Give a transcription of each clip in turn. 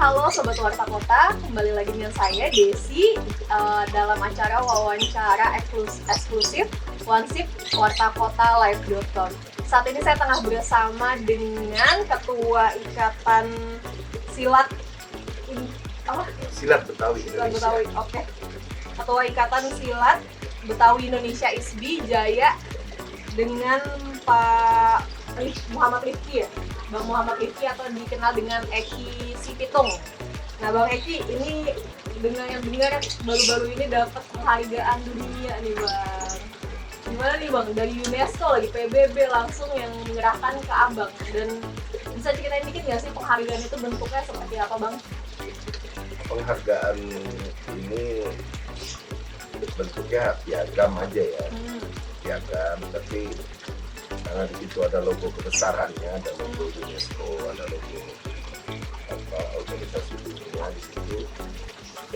halo Sobat Warta Kota, kembali lagi dengan saya Desi dalam acara wawancara eksklusif Wansip Warta Kota Live.com. Saat ini saya tengah bersama dengan Ketua Ikatan Silat Silat Betawi Indonesia. Oke. Ketua Ikatan Silat Betawi Indonesia ISBI Jaya dengan Pak Muhammad Rifki ya, Bang Muhammad Rifki atau dikenal dengan Eki Sipitung. Nah Bang Eki ini dengar baru-baru ini dapat penghargaan dunia nih Bang. Gimana nih Bang, dari UNESCO lagi PBB langsung yang menyerahkan ke Abang, dan bisa ceritain dikit nggak sih penghargaan itu bentuknya seperti apa Bang? Penghargaan ini bentuknya piagam aja ya, piagam, tapi karena di situ ada logo kebesarannya, ada logo UNESCO, ada logo organisasi dunia di situ.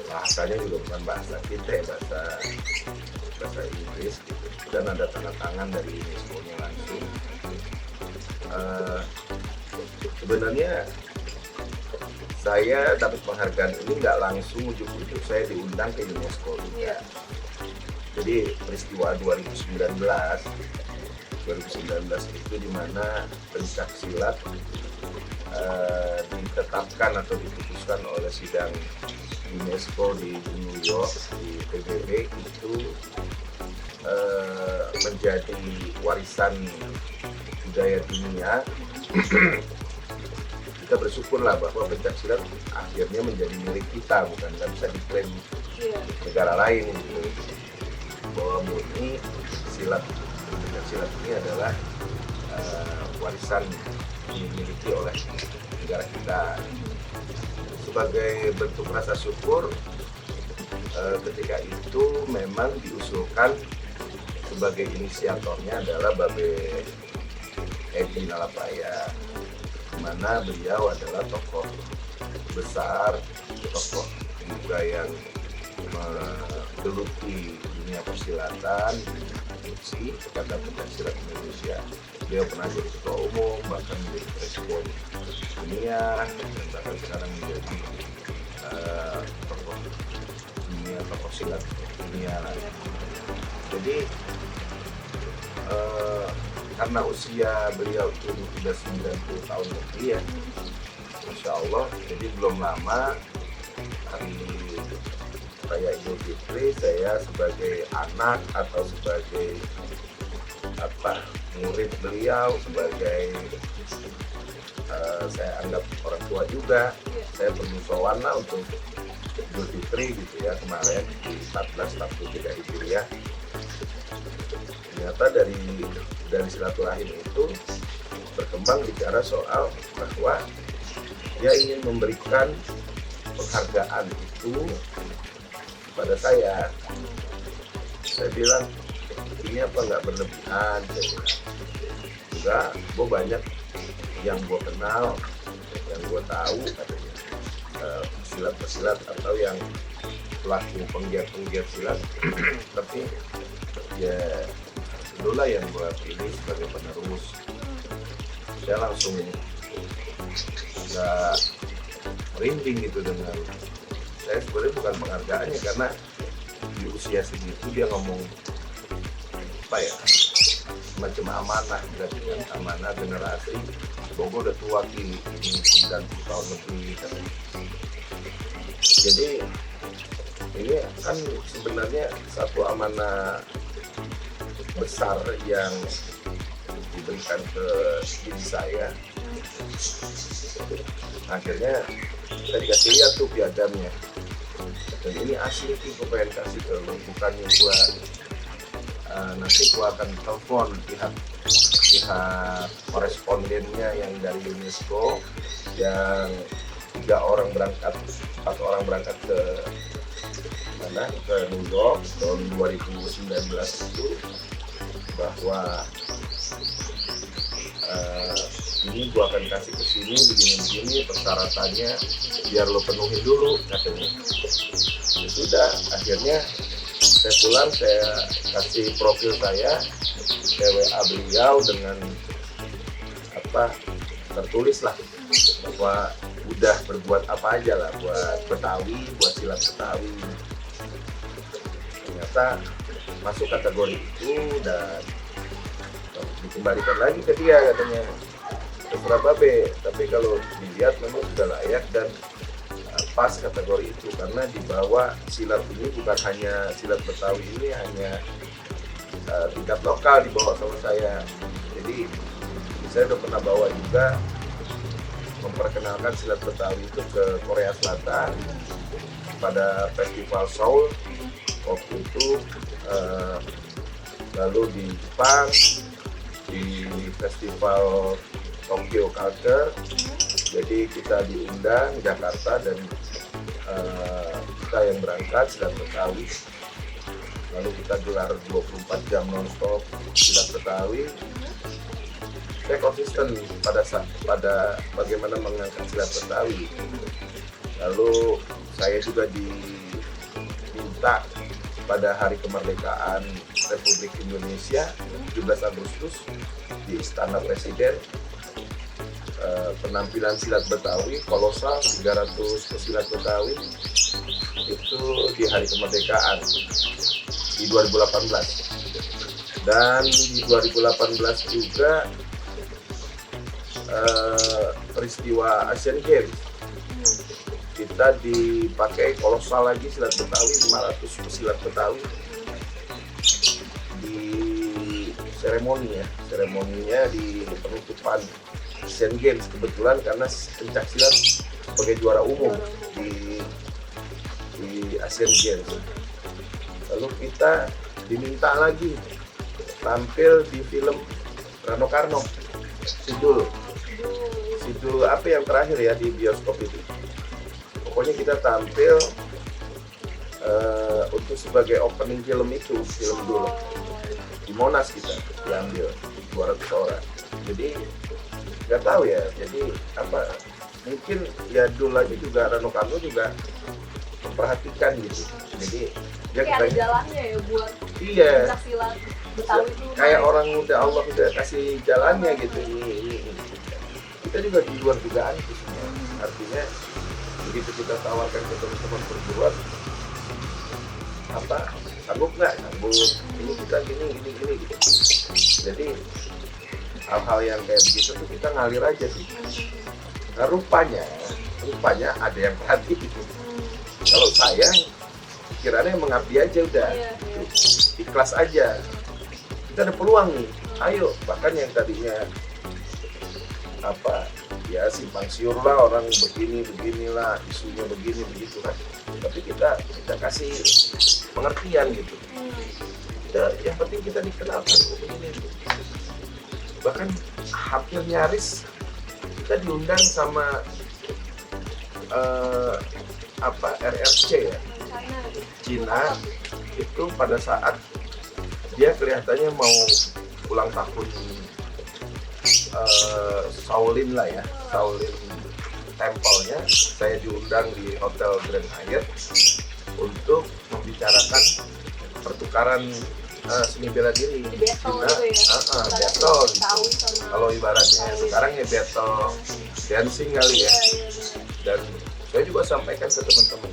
Bahasanya juga bukan bahasa kita, bahasa Inggris gitu. Dan ada tanda tangan dari UNESCO-nya langsung. Sebenarnya saya dapat penghargaan ini nggak langsung ujuk-ujuk saya diundang ke UNESCO juga. Jadi peristiwa 2019 itu di mana pencak silat ditetapkan atau diputuskan oleh sidang UNESCO di New York di PBB itu menjadi warisan budaya dunia. Kita bersyukurlah bahwa pencak silat akhirnya menjadi milik kita, bukan nggak bisa diklaim negara lain gitu. Bahwa murni silat ini adalah warisan yang dimiliki oleh negara kita. Sebagai bentuk rasa syukur, ketika itu memang diusulkan sebagai inisiatornya adalah Babe Edi Nalapaya, di mana beliau adalah tokoh besar, tokoh juga yang menggeluti dunia persilatan, kepada pencak silat Indonesia. Beliau pernah jadi ketua umum, bahkan menjadi presiden dunia, dan bahkan sekarang menjadi tokoh silat dunia. Jadi karena usia beliau itu sudah 90 tahun lebih ya, Masya Allah, jadi belum lama hari Raya Idul Fitri saya sebagai anak atau sebagai murid beliau, sebagai saya anggap orang tua juga, saya bermusyawarah untuk Idul Fitri gitu ya, kemarin di 1443 Hijriah. Ternyata dari silaturahim itu berkembang bicara soal bahwa dia ingin memberikan penghargaan itu pada saya. Saya bilang, ini apa nggak berlebihan? Saya bilang, enggak, gue banyak yang gue kenal, yang gue tahu katanya, pesilat-pesilat atau yang pelaku penggiat silat, tapi ya itulah yang gue pilih sebagai penerus. Saya langsung agak merinding gitu dengan saya. Sebenarnya bukan penghargaannya, karena di usia segitu dia ngomong apa ya, macam amanah, berarti kan amanah generasi. Bogo udah tua di 90 tahun lebih kan. Jadi ini kan sebenarnya satu amanah besar yang diberikan ke diri saya. Akhirnya saya dikasih lihat tuh piagamnya, dan ini asli sih, gue pengen kasih ke lo, bukannya gue nanti gue akan telepon pihak korespondennya yang dari UNESCO, yang 4 orang berangkat ke New York tahun 2019 itu, bahwa ini gua akan kasih ke sini begini persyaratannya, biar lo penuhi dulu katanya. Ya sudah, akhirnya saya pulang, saya kasih profil saya, WA beliau dengan tertulis lah bahwa udah berbuat apa aja lah buat Betawi, buat silat Betawi. Ternyata masuk kategori itu dan dikembalikan lagi ke dia katanya, terserah Babe, tapi kalau dilihat memang sudah layak dan pas kategori itu, karena dibawa silat ini bukan hanya silat Betawi ini hanya tingkat lokal dibawa sama saya. Jadi saya udah pernah bawa juga memperkenalkan silat Betawi itu ke Korea Selatan pada festival Seoul waktu itu, lalu di Jepang di festival Tokyo Culture. Jadi kita diundang Jakarta dan kita yang berangkat silat Betawi, lalu kita gelar 24 jam nonstop silat Betawi. Saya konsisten pada bagaimana mengangkat silat Betawi. Lalu saya juga diminta pada hari kemerdekaan Republik Indonesia 17 Agustus di Istana Presiden, penampilan silat Betawi kolosal 300 pesilat Betawi itu di hari kemerdekaan di 2018. Dan di 2018 juga peristiwa Asian Games kita dipakai kolosal lagi silat Betawi, 500 pesilat Betawi di seremoninya di penutupan Asian Games, kebetulan karena pencak silat sebagai juara umum di Asian Games. Lalu kita diminta lagi tampil di film Rano Karno, Sidul apa yang terakhir ya di bioskop itu. Pokoknya kita tampil untuk sebagai opening film itu, film dulu di Monas kita diambil 200 orang. Jadi nggak tahu ya, jadi apa mungkin ya dulu lagi juga Rano Karno juga memperhatikan gitu. Jadi dia kayak ada jalannya ya buat pencak silat Betawi itu kayak orang udah Allah udah kasih jalannya gitu. Ini kita juga di luar dugaan gitu. Artinya begitu kita tawarkan ke teman-teman perguruan, apa sanggup nggak? Sanggup. Ini kita gini gitu. Jadi hal-hal yang kayak begitu tuh kita ngalir aja sih. Nah, rupanya ada yang perhati gitu. Kalau saya kiranya mengabdi aja udah, ikhlas aja. Kita ada peluang nih, ayo. Bahkan yang tadinya apa ya simpang siur lah, orang beginilah, isunya begini begitu kan. Tapi kita kasih pengertian gitu. Yang penting kita dikenalkan begini. Bahkan hampir nyaris kita diundang sama RRC ya, Cina itu pada saat dia kelihatannya mau ulang tahun Shaolin lah ya, Shaolin Temple-nya. Saya diundang di Hotel Grand Hyatt untuk membicarakan pertukaran seni bela diri di battle Cina, gitu ya? Battle gitu. Kalau ibaratnya sekarang ya battle dancing kali ya. Dan saya juga sampaikan ke teman-teman,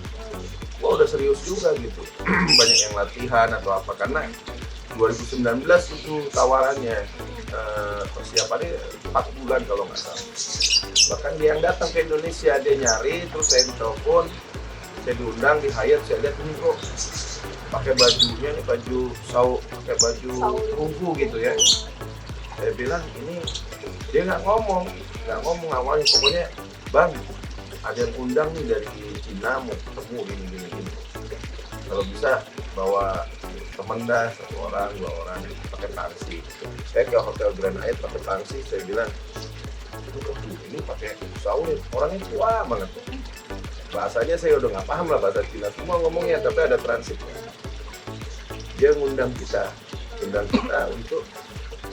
wah udah serius juga gitu. Banyak yang latihan atau apa, karena 2019 itu tawarannya, persiapannya 4 bulan kalau nggak salah. Bahkan dia yang datang ke Indonesia, dia nyari, terus saya ditelepon, saya diundang di Hyatt, saya lihat ini kok pakai bajunya nih, pakai baju kungfu gitu ya. Saya bilang ini, dia nggak ngomong awalnya, pokoknya bang ada yang undang nih dari Cina mau ketemu gini. Kalau bisa bawa temen dah, 1 orang 2 orang pakai taksi. Saya ke Hotel Grand Hyatt pakai taksi, saya bilang ini pakai Shaolin, orangnya tua banget. Bahasanya saya udah nggak paham lah bahasa Cina semua ngomongnya, tapi ada transitnya. Dia ngundang kita untuk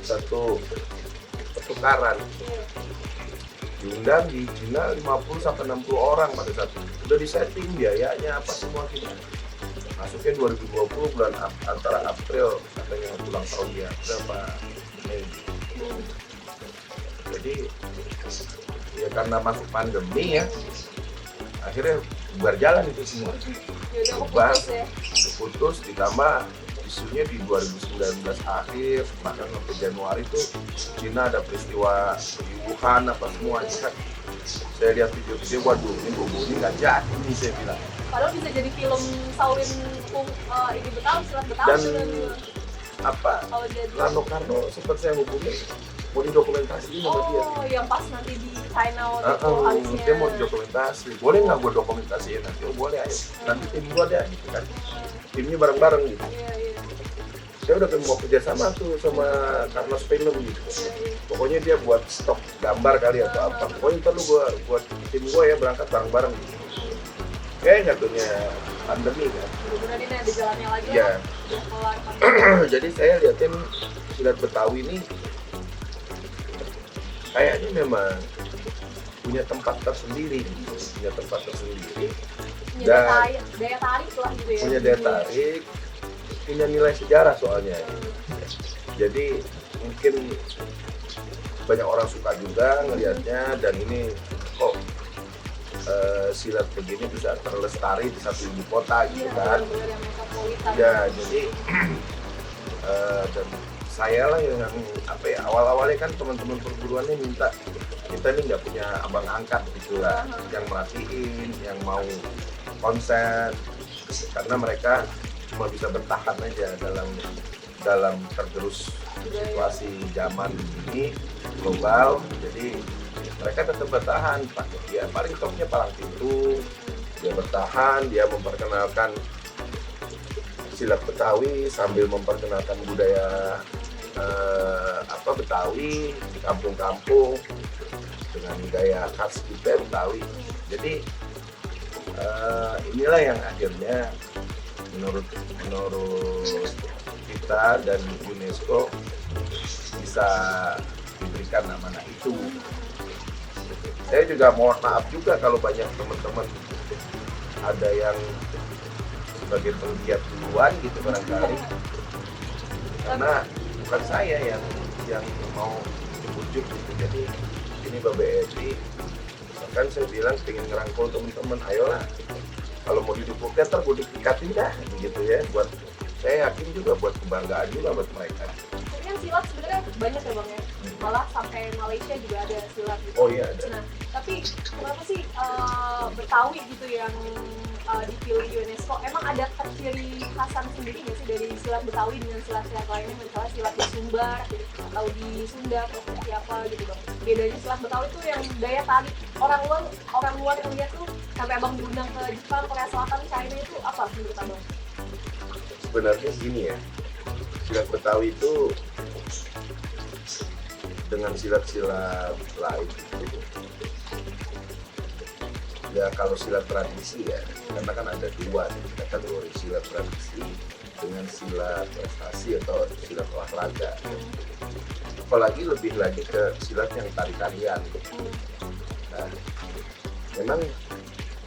satu pertukaran. Diundang di Cina 50-60 orang pada saat itu. Udah disetting biayanya apa semua kita. Masuknya 2020 bulan antara April, katanya ulang tahun dia, berapa Mei. Jadi ya karena masuk pandemi ya, akhirnya bubar jalan itu semua. Ya udah Bubar, putus ya. putus, ditambah isunya di 2019 akhir bahkan sampai Januari tuh Cina ada peristiwa di Wuhan apa semua kan. Saya lihat video-video, waduh ini ini nggak jadi nih saya bilang. Padahal bisa jadi film Shaolin ini Betawi, silat Betawi Dan sebenarnya. apa Kalau jadi Rano Karno sempat saya hubungi mau didokumentasiin sama dia. oh yang pas nanti di China waktu itu harusnya. Dia mau didokumentasi, boleh nggak gue dokumentasiin nanti? Oh boleh ayo, nanti tim gue deh gitu kan, timnya bareng-bareng gitu. Iya, iya. Saya udah mau kerjasama tuh sama Carlos Film gitu. Pokoknya dia buat stok gambar kali atau apa. Pokoknya ntar lu buat tim gue ya berangkat bareng-bareng gitu. Kayak jatuhnya pandemi kan. Mudah-mudahan ini ada jalannya lagi Iya. lah. Udah kelar pandemi. Jadi saya liatin silat Betawi ini kayaknya memang punya tempat tersendiri, punya tempat tersendiri. Punya daya tarik lah gitu ya. Punya daya tarik, punya nilai sejarah soalnya. Jadi mungkin banyak orang suka juga ngelihatnya, dan ini kok silat begini bisa terlestari di satu ibu kota gitu Iya, kan. benar-benar yang metropolitan. Ya jadi dan saya lah yang apa ya, awal-awalnya kan teman-teman perguruannya minta kita nih nggak punya abang angkat gitulah yang merhatiin, yang mau konsen, karena mereka cuma bisa bertahan aja dalam tergerus situasi zaman ini global. Jadi mereka tetap bertahan, ya paling topnya palang pintu, dia bertahan, dia memperkenalkan silat Betawi sambil memperkenalkan budaya Betawi di kampung-kampung dengan gaya khas kita Betawi. Jadi inilah yang akhirnya menurut kita dan UNESCO bisa diberikan nama itu. Saya juga mohon maaf juga kalau banyak teman-teman ada yang sebagai penggiat duluan gitu barangkali, karena bukan saya yang mau ujuk gitu. Jadi ini Babe Edi, bahkan saya bilang pengen ngerangkul teman-teman, ayolah kalau mau didukung ntar gue dikatin dah gitu ya, buat saya yakin juga buat kebanggaan juga buat mereka. Tapi kan silat sebenarnya banyak ya bang ya, malah sampai Malaysia juga ada silat gitu. Oh iya ada. Nah, tapi kenapa sih Betawi gitu yang dipilih UNESCO? Emang ada ciri khasan sendiri nggak sih dari silat Betawi dengan silat-silat lainnya, misalnya silat di Sumbar atau di Sunda atau seperti apa gitu bang? Bedanya silat Betawi itu yang daya tarik orang luar yang lihat tuh, sampai abang diundang ke Jepang, Korea Selatan, China, itu apa menurut abang? Sebenarnya gini ya, silat Betawi itu dengan silat-silat lain itu, ya kalau silat tradisi ya, karena kan ada dua kategori, silat tradisi dengan silat prestasi atau silat olahraga. Apalagi lebih lagi ke silat yang tari-tarian. Nah, memang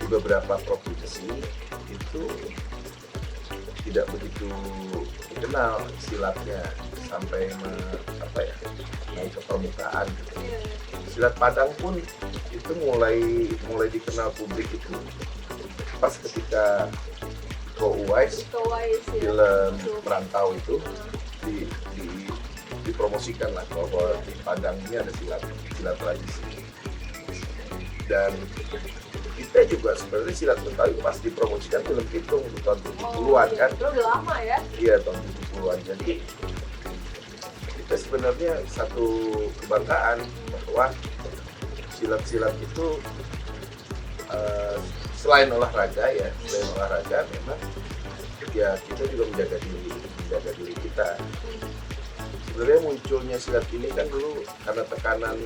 di beberapa provinsi itu tidak begitu dikenal silatnya sampai naik ke permukaan gitu. Silat Padang pun itu mulai dikenal publik itu pas ketika Iko Uwais film Merantau itu dipromosikan lah bahwa di Padang ini ada silat tradisi. Dan kita juga sebenarnya silat Betawi pas dipromosikan film Pitung di tahun 70-an kan. Itu udah lama ya? Iya, tahun 70-an. Jadi kita sebenarnya satu kebanggaan bahwa silat-silat itu selain olahraga memang ya kita juga menjaga diri kita. Sebenarnya munculnya silat ini kan dulu karena tekanan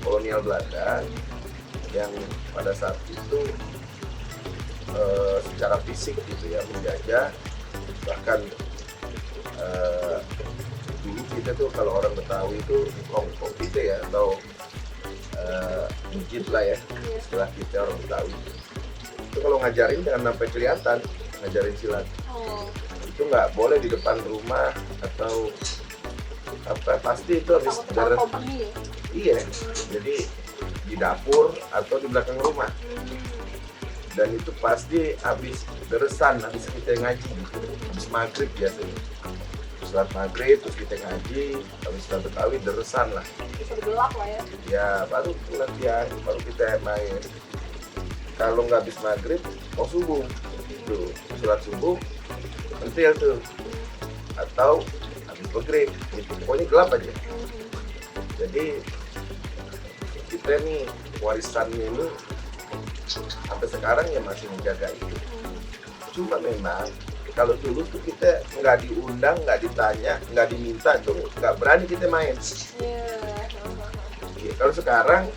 kolonial Belanda yang pada saat itu secara fisik gitu ya menjajah. Bahkan dulu kita tuh kalau orang Betawi itu kongkong kita ya, atau mungkin lah ya setelah kita orang Betawi itu kalau ngajarin jangan sampai kelihatan ngajarin silat. Itu nggak boleh di depan rumah atau apa, pasti itu habis Iya, jadi di dapur atau di belakang rumah. Dan itu pasti habis deresan, habis kita ngaji gitu. Habis maghrib biasanya. Setelah maghrib terus kita ngaji, habis setelah Betawi deresan lah. Bisa gelap lah ya. Ya baru latihan, baru kita main. Kalau nggak habis maghrib, mau subuh. Gitu. Sholat subuh, pentil tuh. Atau habis maghrib, gitu. Pokoknya gelap aja. Jadi kita nih warisannya ini sampai sekarang ya masih menjaga itu. Cuma memang kalau dulu tuh kita nggak diundang, nggak ditanya, nggak diminta tuh nggak berani kita main. Ya, kalau sekarang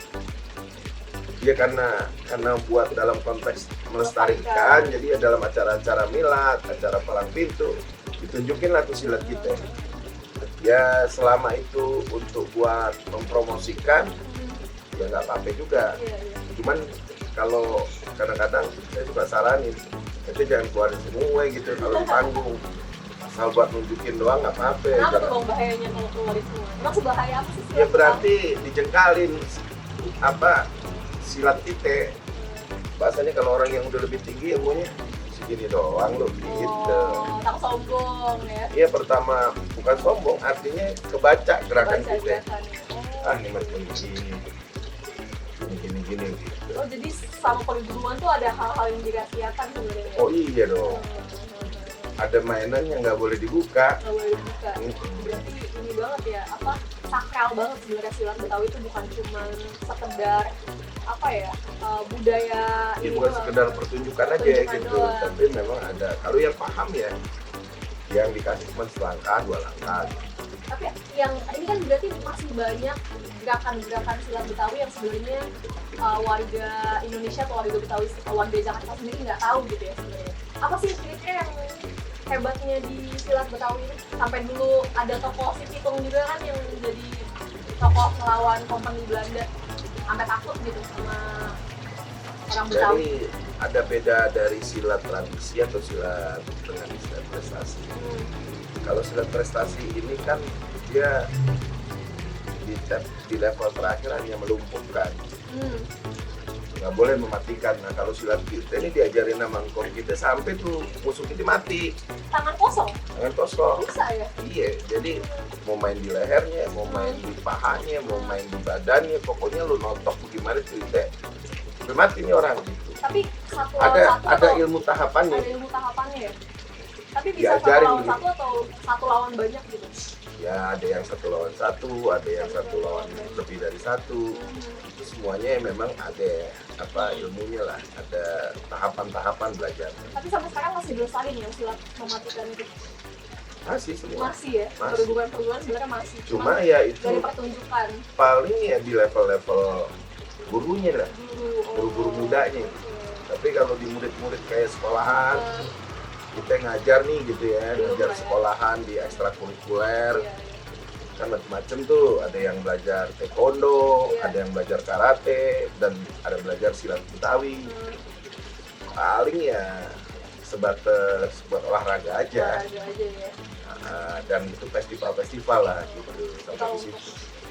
ya karena buat dalam konteks melestarikan, jadi ya dalam acara-acara milad, acara palang pintu ditunjukin lah tuh silat kita. Ya selama itu untuk buat mempromosikan ya nggak apa-apa juga. Cuman kalau kadang-kadang saya suka saranin itu jangan keluarin semua gitu kalau di panggung, asal buat nunjukin doang nggak apa-apa. Kenapa tuh bang bahayanya kalau keluarin semua? Emang sebahaya apa sih? Ya berarti dijengkalin apa silat kita. Bahasanya kalau orang yang udah lebih tinggi ilmunya segini doang loh gitu. Tak sombong ya. Iya pertama bukan sombong, artinya kebaca gerakan kita. Ah ini mas gini gitu. Oh jadi sama perguruan tuh ada hal-hal yang dirahasiakan sebenarnya. Oh iya dong. Ada mainan yang nggak boleh dibuka. Nggak boleh dibuka. Berarti ini banget ya, apa sakral banget sebenarnya silat Betawi itu bukan cuma sekedar apa ya budaya. Ya bukan sekedar pertunjukan aja gitu, tapi memang ada. Kalau yang paham ya, yang dikasih cuma selangkah, 2 langkah. Tapi yang ini kan berarti masih banyak gerakan-gerakan silat Betawi yang sebenarnya warga Indonesia atau warga Betawi, warga Jakarta sendiri nggak tahu gitu ya sebenarnya. Apa sih kira-kira yang hebatnya di silat Betawi ini? Sampai dulu ada tokoh Si Pitung juga kan yang jadi tokoh melawan kompeni Belanda, sampai takut gitu sama orang Betawi. Jadi ada beda dari silat tradisi atau silat dengan silat prestasi. Kalau silat prestasi ini kan dia di level terakhir hanya melumpuhkan, nggak boleh mematikan. Nah kalau silat kita ini diajarin sama engkau kita sampai tuh musuh kita mati. Tangan kosong? Tangan kosong. Bisa ya? Iya, jadi mau main di lehernya, mau main di pahanya, mau main di badannya, pokoknya lu notok bagaimana cerita, sampai mati nih orang gitu. Tapi satu lawan satu Ada atau ilmu tahapannya. ada ilmu tahapannya ya? Tapi bisa satu Diajarin lawan gitu. satu atau satu lawan banyak gitu? Ya ada yang 1 lawan 1, ada yang 1 lawan lebih dari 1. Itu semuanya memang ada apa ilmunya lah, ada tahapan-tahapan belajar. Tapi sampai sekarang masih dilestariin ya silat mematikan itu? Masih semua. Masih ya? Masih. Perguruan-perguruan sebenarnya masih. Cuma ya itu dari pertunjukan paling ya di level-level gurunya lah, guru-guru mudanya. Tapi kalau di murid-murid kayak sekolahan, kita ngajar nih gitu ya, ngajar sekolahan di ekstrakurikuler, kan macam-macam tuh. Ada yang belajar taekwondo, ada yang belajar karate, dan ada belajar silat Betawi. Paling ya sebatas buat olahraga aja. Dan itu festival-festival lah gitu sampai di situ.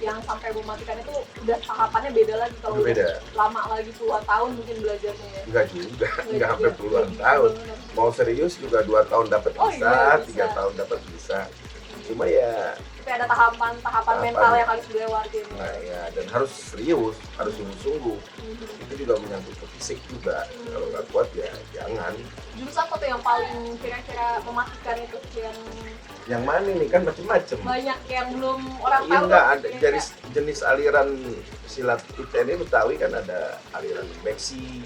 Yang sampai mematikan itu udah tahapannya beda lagi kalau Beda. lama lagi puluhan tahun mungkin belajarnya ya. Enggak juga, enggak sampai puluhan tahun. Mau serius juga 2 tahun dapat bisa, 3 tahun dapat bisa. Cuma ya tapi ada tahapan mental yang harus dilewatin. Nah ya, dan harus serius, harus sungguh-sungguh. Itu juga menyangkut ke fisik juga. Kalau nggak kuat ya jangan. Jurusan apa tuh yang paling kira-kira mematikan itu Yang mana nih kan macam-macam. banyak yang belum orang Iya tahu? enggak, ada jenis aliran silat kita ini Betawi kan ada aliran beksi,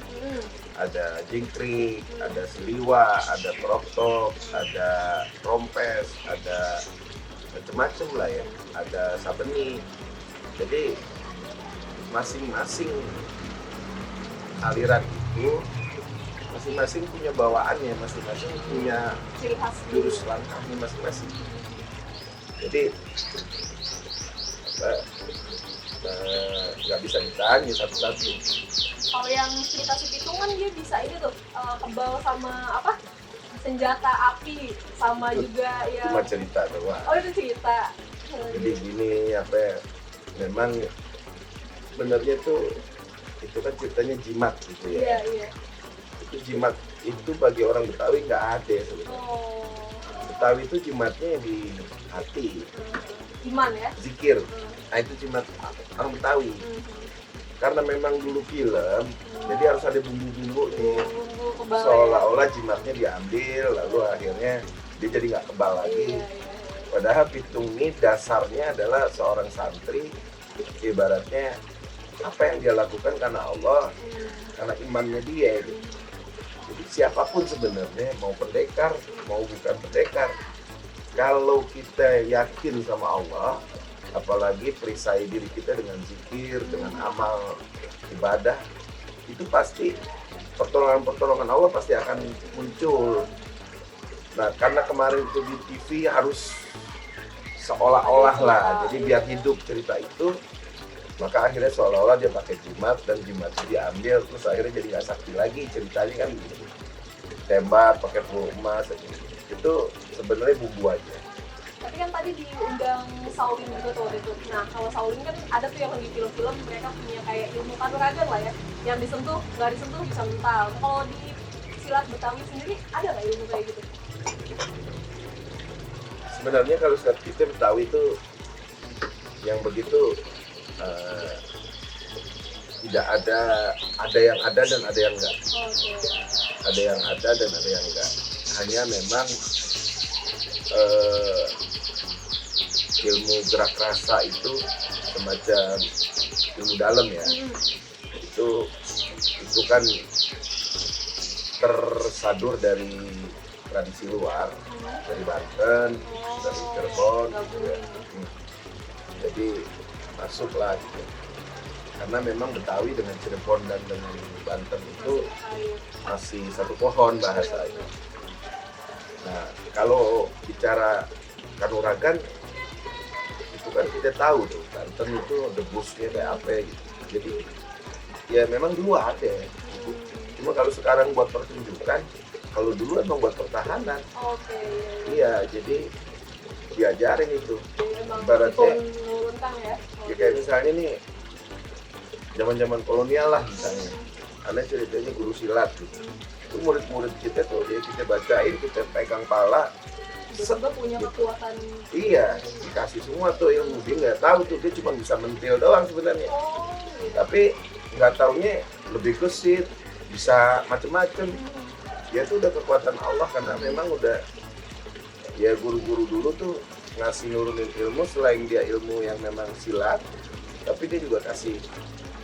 ada jingkrik, ada seliwa, ada proktok, ada rompes, ada macam-macam lah ya, ada sabeni. Jadi masing-masing aliran itu masing-masing punya bawaannya, masing-masing punya Ciri khas jurus langkahnya masing-masing. Jadi nggak bisa ditanya satu-satu. Kalau yang cerita Si Pitung kan dia bisa ini tuh kebal sama apa senjata api sama juga ya. Cuma cerita doang. Oh itu cerita. Jadi gini apa ya, memang sebenarnya tuh itu kan ceritanya jimat gitu Iya, ya. iya. Itu jimat itu bagi orang Betawi nggak ada sebenarnya. Oh. Betawi itu jimatnya di hati, Iman ya. zikir. Nah itu jimat orang Betawi. Karena memang dulu film, jadi harus ada bumbu-bumbu nih. Bumbu kebal ya. Seolah-olah jimatnya diambil, lalu akhirnya dia jadi nggak kebal lagi. Iya, iya. Padahal pitung ini dasarnya adalah seorang santri, ibaratnya apa yang dia lakukan karena Allah, karena imannya dia gitu. Jadi siapapun sebenarnya, mau pendekar, mau bukan pendekar, kalau kita yakin sama Allah, apalagi perisai diri kita dengan zikir, dengan amal ibadah, itu pasti pertolongan-pertolongan Allah pasti akan muncul. Nah, karena kemarin itu di TV harus seolah-olah lah, jadi biar hidup cerita itu, maka akhirnya seolah-olah dia pakai jimat dan jimatnya diambil, terus akhirnya jadi nggak sakti lagi ceritanya kan gitu. Tembak pakai peluru emas, itu sebenarnya bumbu aja. Tapi kan tadi diundang Shaolin juga tuh waktu itu. Nah, kalau Shaolin kan ada tuh yang di film-film mereka punya kayak ilmu kanuragan lah ya, yang disentuh, nggak disentuh bisa mental. Kalau di silat Betawi sendiri ada nggak ilmu kayak gitu? Sebenarnya kalau silat kita Betawi itu yang begitu tidak ada yang ada dan ada yang enggak. Oke. Ada yang ada dan ada yang enggak. Hanya memang ilmu gerak rasa itu semacam ilmu dalam ya. Itu kan tersadur dari tradisi luar, dari Banten, dari Cirebon gitu ya. Jadi masuklah gitu. Karena memang Betawi dengan Cirebon dan dengan Banten itu masih satu pohon bahasanya. Nah, kalau bicara kanuragan itu kan kita tahu tuh, Banten itu debusnya kayak apa gitu. Jadi ya memang dulu ada. Cuma kalau sekarang buat pertunjukan, kalau dulu emang buat pertahanan. Oke. Iya, jadi diajarin itu. Jadi emang Ibaratnya menurunkan ya. ya kayak misalnya nih zaman-zaman kolonial lah misalnya, karena ceritanya guru silat gitu. Itu murid-murid kita tuh ya kita bacain, kita pegang pala, Juga punya kekuatan. iya dikasih semua tuh ilmu. Dia nggak tahu tuh, dia cuma bisa mentil doang sebenarnya. Oh, gitu. Tapi nggak taunya lebih gesit, bisa macem-macem. Dia tuh udah kekuatan Allah karena memang udah ya guru-guru dulu tuh ngasih nurunin ilmu. Selain dia ilmu yang memang silat, tapi dia juga kasih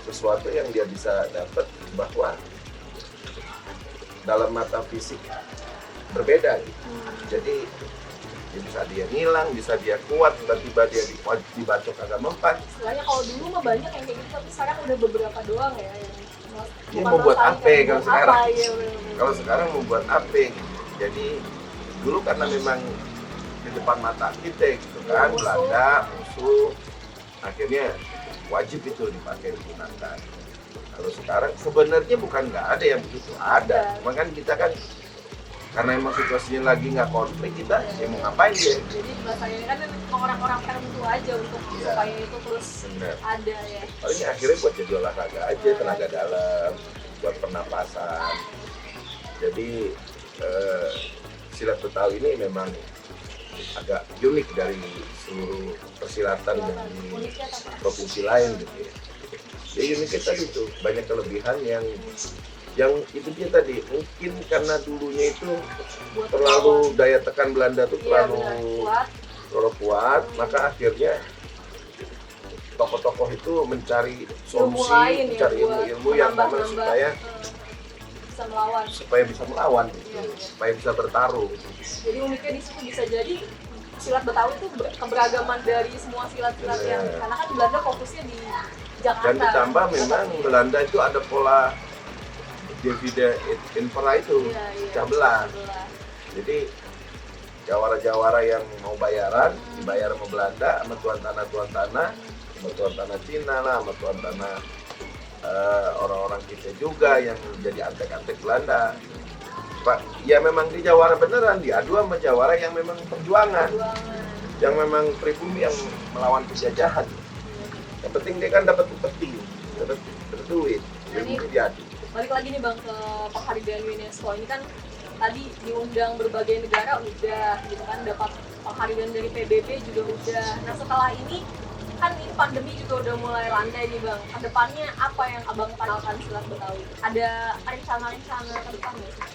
sesuatu yang dia bisa dapat bahwa dalam mata fisik berbeda gitu. Jadi dia bisa dia ngilang, bisa dia kuat, tiba-tiba dia dibacok agak mempan. Istilahnya kalau dulu mah banyak yang kayak gitu, tapi sekarang udah beberapa doang ya yang Dia mau buat apa kalau sekarang? Ya, Kalau sekarang mau buat apa gitu. Jadi dulu karena memang di depan mata kita gitu kan, Musuh. Belanda, musuh, akhirnya wajib itu dipakai digunakan. Kalau sekarang sebenarnya bukan nggak ada yang begitu, ada. Cuma kan kita kan karena emang situasinya lagi nggak konflik, kita ya mau ngapain ya? Jadi bahasanya kan orang-orang tertentu aja untuk supaya itu terus Bener. ada ya. Paling akhirnya buat jadi olahraga aja, tenaga dalam, buat pernapasan. Jadi silat Betawi ini memang agak unik dari seluruh persilatan yang di provinsi lain gitu ya. Ya uniknya tadi tuh banyak kelebihan yang itu dia tadi, mungkin karena dulunya itu terlalu daya tekan Belanda tuh terlalu kuat, maka akhirnya tokoh-tokoh itu mencari solusi, lain mencari ya, ilmu-ilmu yang memang supaya bisa melawan gitu, supaya bisa bertarung. Jadi uniknya di situ bisa jadi silat Betawi itu keberagaman dari semua silat-silat yang karena kan Belanda fokusnya di Jakarta. Dan ditambah memang Belanda itu ada pola divide impera itu, pecah belah. Jadi jawara-jawara yang mau bayaran dibayar sama Belanda, sama tuan tanah, sama tuan tanah Cina lah, sama tuan tanah orang-orang kita juga yang jadi antek-antek Belanda. Pak, ya memang di jawara beneran diadu sama jawara yang memang perjuangan, yang memang pribumi yang melawan penjajahan. Yang penting dia kan dapat upeti. berduit, Ini- ilmu jadi. Balik lagi nih Bang ke penghargaan UNESCO ini kan tadi diundang berbagai negara udah gitu kan, dapat penghargaan dari PBB juga udah. Nah setelah ini kan ini pandemi juga udah mulai landai nih Bang. Kedepannya apa yang Abang kenalkan silat Betawi? Ada rencana-rencana ke depan nggak sih?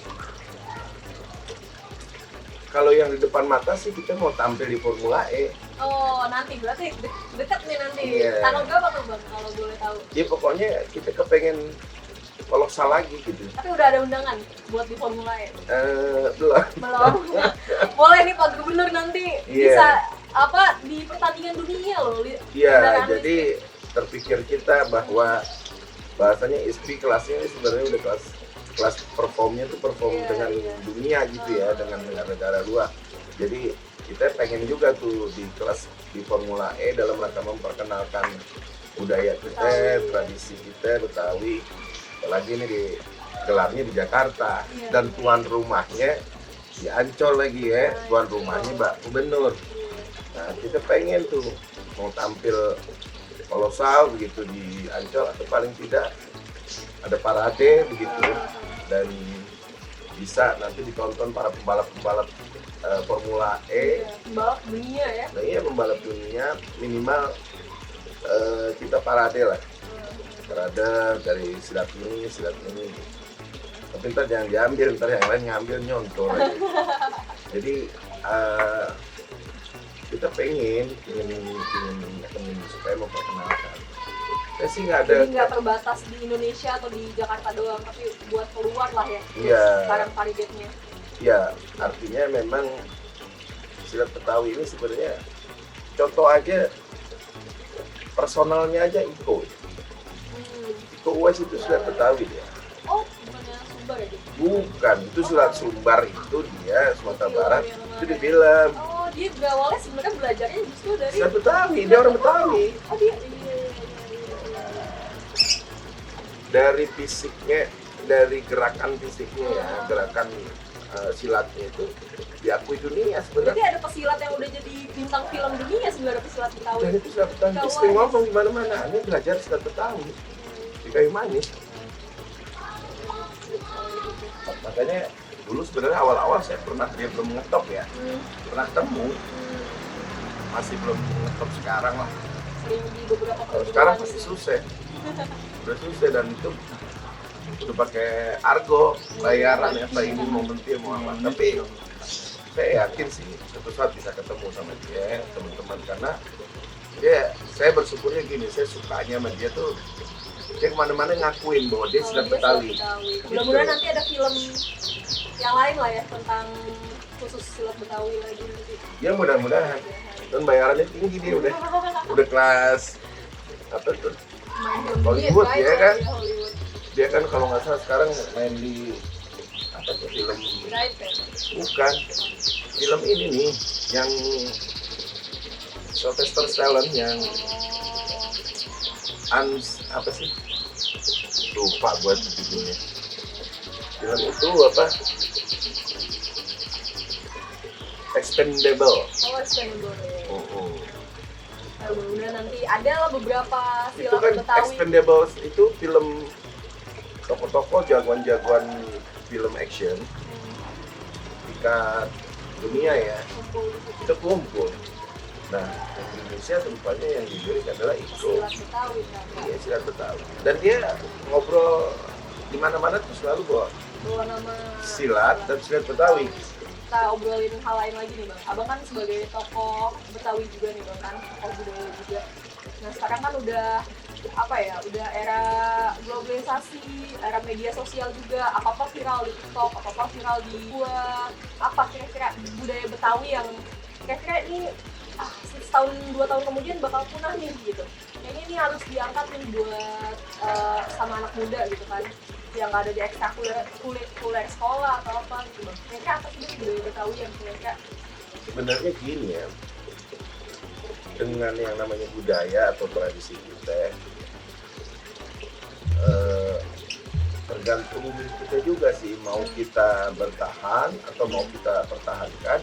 Kalau yang di depan mata sih kita mau tampil di Formula E. Oh nanti berarti deket nih nanti. Iya. Tanggal berapa tuh Bang kalau boleh tahu? Ya pokoknya kita kepengen kolosal lagi gitu. Tapi udah ada undangan buat di Formula E? Belum. Belum. Boleh nih Pak Gubernur nanti Iya. bisa apa di pertandingan dunia loh. Iya, kendaraan jadi terpikir kita bahwa bahasanya ISPI kelasnya ini sebenarnya udah kelas performnya tuh perform Iya, dengan iya. dunia gitu ya, dengan negara-negara luar. Jadi kita pengen juga tuh di kelas di Formula E dalam rangka memperkenalkan budaya kita, Betawi. tradisi kita Betawi. Apalagi ini di gelarnya di Jakarta Iya. dan tuan rumahnya di Ancol lagi ya, tuan rumahnya Mbak Gubernur. Nah kita pengen tuh mau tampil kolosal begitu di Ancol atau paling tidak ada parade begitu dan bisa nanti ditonton para pembalap-pembalap Formula E. Iya, pembalap dunia ya. Nah iya pembalap dunia minimal kita parade lah, parade dari silat ini. Tapi ntar jangan diambil, ntar yang lain ngambil nyontoh aja. Jadi kita ingin supaya memperkenalkan. Saya sih nggak ada. Jadi nggak terbatas di Indonesia atau di Jakarta doang, tapi buat keluar lah ya. Iya. Sekarang paradenya. Ya artinya memang silat Betawi ini sebenarnya contoh aja personalnya aja Iko Uwais itu silat Betawi dia. Oh, bukannya Sumbar ya? Dit? Bukan, itu silat Sumbar itu dia Sumatera Barat itu di film. Oh, dia awalnya sebenarnya belajarnya justru dari Silat Betawi, dia orang Betawi. Oh, dia iya. Dari fisiknya, dari gerakan fisiknya ya, gerakan silatnya itu diakui dunia Berarti sebenarnya. ada pesilat yang udah jadi bintang film dunia sebenarnya pesilat Betawi. Dan itu silat Betawi itu sering ngomong di mana-mana. Ini belajar silat Betawi di Kayu Manis. Makanya dulu sebenarnya awal-awal saya pernah dia belum ngetop ya, pernah ketemu masih belum ngetop sekarang lah. Sering di beberapa Kalau perguruan sekarang pasti gitu. susah, udah susah dan itu udah pakai argo bayaran ya, apa ini mau mentir mau apa. Tapi saya yakin sih suatu saat bisa ketemu sama dia teman-teman karena dia saya bersyukurnya gini, saya sukanya sama dia tuh dia kemana-mana ngakuin bahwa dia silat Betawi. Mudah-mudahan nanti ada film yang lain lah ya tentang khusus silat Betawi lagi nanti. Ya mudah-mudahan dan bayarannya tinggi dia udah kelas apa tuh Main film Hollywood duit, ya guys, kan? ya, Hollywood. dia kan kalau nggak salah sekarang main di apa tuh film Drive ya. bukan film ini nih yang Sylvester Stallone yang apa sih lupa buat judulnya film itu apa Expendable. Oh, Expendable ya. Oh. Nah, mudah-mudahan nanti ada lah beberapa Itu film kan Betawi. Expendables itu film tokoh-tokoh jagoan-jagoan film action tingkat dunia ya Kumpul di situ. itu kumpul. Nah di Indonesia rupanya yang dilirik adalah Iko. Silat Betawi kan. Iya silat Betawi. Dan dia ngobrol di mana-mana tuh selalu bawa Bawa nama silat dan silat Betawi. Kita obrolin hal lain lagi nih Bang. Abang kan sebagai tokoh Betawi juga nih Bang kan, tokoh budaya juga. Nah sekarang kan udah apa ya, udah era globalisasi, era media sosial juga, apa-apa viral di TikTok, apa-apa viral di buat apa kira-kira budaya Betawi yang kira-kira ini setahun 2 tahun kemudian bakal punah nih gitu. Kayaknya ini harus diangkat nih buat sama anak muda gitu kan, yang nggak ada di ekstrakurikuler sekolah atau apa gitu Bang. Kira-kira apa sih budaya Betawi yang kira-kira Sebenarnya gini ya, dengan yang namanya budaya atau tradisi kita tergantung diri kita juga sih mau kita bertahan atau mau kita pertahankan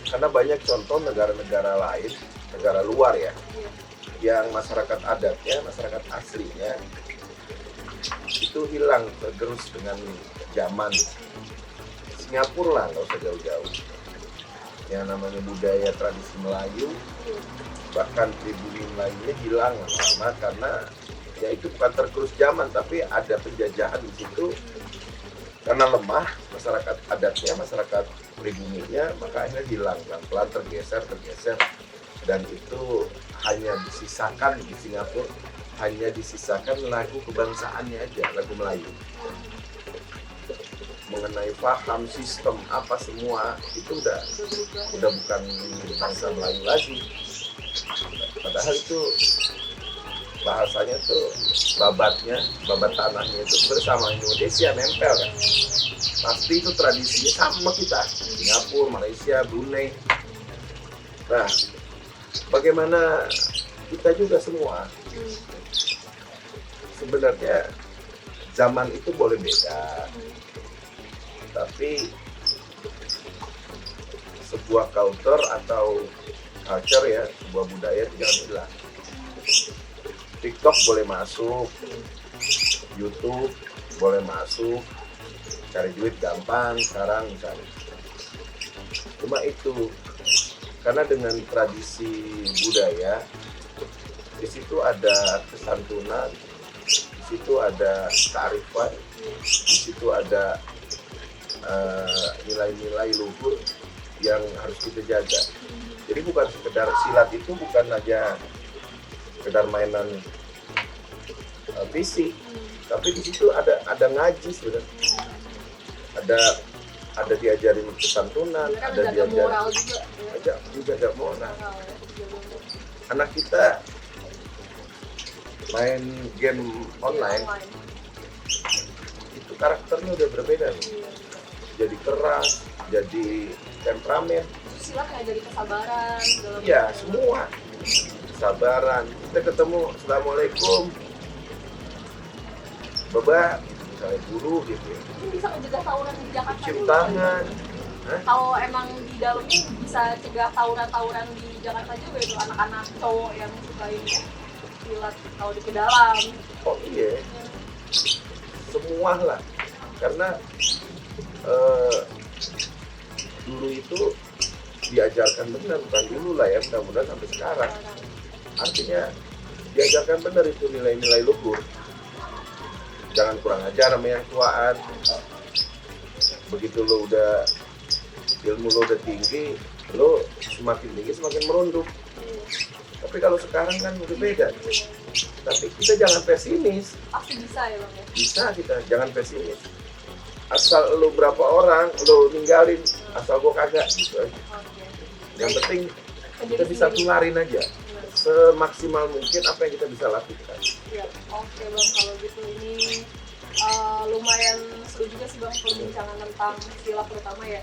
karena banyak contoh negara-negara lain, negara luar ya, iya, yang masyarakat adatnya, masyarakat aslinya itu hilang tergerus dengan zaman. Singapura lah, nggak usah jauh-jauh. Yang namanya budaya tradisi Melayu, bahkan pribumi Melayunya hilang lama karena ya itu bukan tergerus zaman, tapi ada penjajahan di situ. Karena lemah masyarakat adatnya, masyarakat pribuminya, maka akhirnya hilang, pelan-pelan tergeser, dan itu hanya disisakan di Singapura, hanya disisakan lagu kebangsaannya aja, lagu Melayu. Mengenai paham, sistem, apa semua itu udah bukan bangsa Melayu lagi. Padahal itu bahasanya tuh babat tanahnya itu bersama Indonesia nempel kan. Pasti itu tradisinya sama kita, Singapura, Malaysia, Brunei. Nah, bagaimana kita juga semua sebenarnya zaman itu boleh beda, tapi sebuah culture atau culture ya, sebuah budaya itu jangan hilang. TikTok boleh masuk, YouTube boleh masuk, cari duit gampang sekarang misalnya. Cuma itu, karena dengan tradisi budaya, di situ ada kesantunan, di situ ada kearifan, di situ ada nilai-nilai luhur yang harus kita jaga. Jadi bukan sekedar silat itu bukan aja sekedar mainan fisik, tapi di situ ada ngaji sebenarnya, ada diajarin kesantunan, ada diajarin moral juga, ada moral. Anak kita main game online itu karakternya udah berbeda nih. Jadi keras, jadi temperamen. Silat kayak jadi kesabaran. Iya, semua. Kesabaran. Kita ketemu, Assalamualaikum. Baba, misalnya guru gitu ya. Ini bisa mencegah tawuran di Jakarta. Cium tangan. Kalau emang di dalamnya bisa cegah tawuran di Jakarta juga itu anak-anak cowok yang suka ini ya, silat kalau di dalam. Oh iya. Semua lah. Karena dulu itu diajarkan benar, bukan dulu lah ya, mudah-mudahan sampai sekarang. Artinya diajarkan benar itu nilai-nilai luhur. Jangan kurang ajar sama yang tuaan. Begitu lo udah ilmu lo udah tinggi, lo semakin tinggi semakin merunduk. Tapi kalau sekarang kan udah beda. Tapi kita jangan pesimis. Pasti bisa ya Bang ya? Bisa kita, jangan pesimis. Asal lo berapa orang, lo ninggalin, asal gua kagak gitu aja. Yang penting kita bisa tularin aja semaksimal mungkin apa yang kita bisa lakukan. Ya, oke Bang, kalau gitu ini lumayan seru juga sih Bang perbincangan tentang silat terutama ya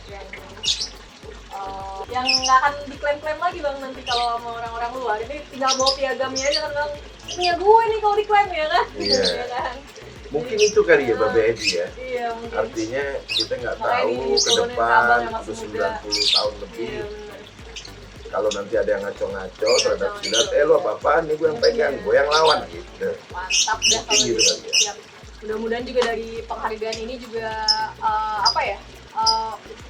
yang nggak akan diklaim-klaim lagi Bang nanti kalau sama orang-orang luar. Ini tinggal bawa piagamnya aja kan Bang. Ini ya gue nih kalau diklaim ya kan? Iya. Ya kan? Mungkin itu kali ya Babe Edi ya. Iya mungkin. Artinya kita nggak Makanya tahu ke diturunin depan abang yang masih 90 tahun lebih. Iya benar. Kalau nanti ada yang ngaco-ngaco terhadap silat, lo apa-apaan nih gue yang pegang, gue yang lawan gitu. Mantap dah kalau Gitu gitu. kali ya. Siap. Mudah-mudahan juga dari penghargaan ini juga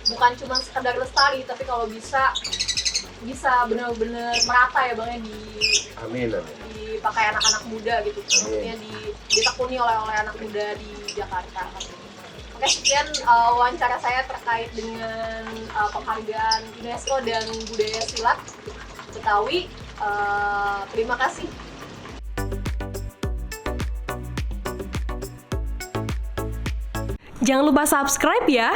bukan cuma sekedar lestari, tapi kalau bisa benar-benar merata ya Bang ya Amin. dipakai anak-anak muda gitu. Maksudnya ditekuni oleh anak muda di Jakarta. Oke, sekian wawancara saya terkait dengan penghargaan UNESCO dan budaya silat Betawi. Terima kasih. Jangan lupa subscribe ya.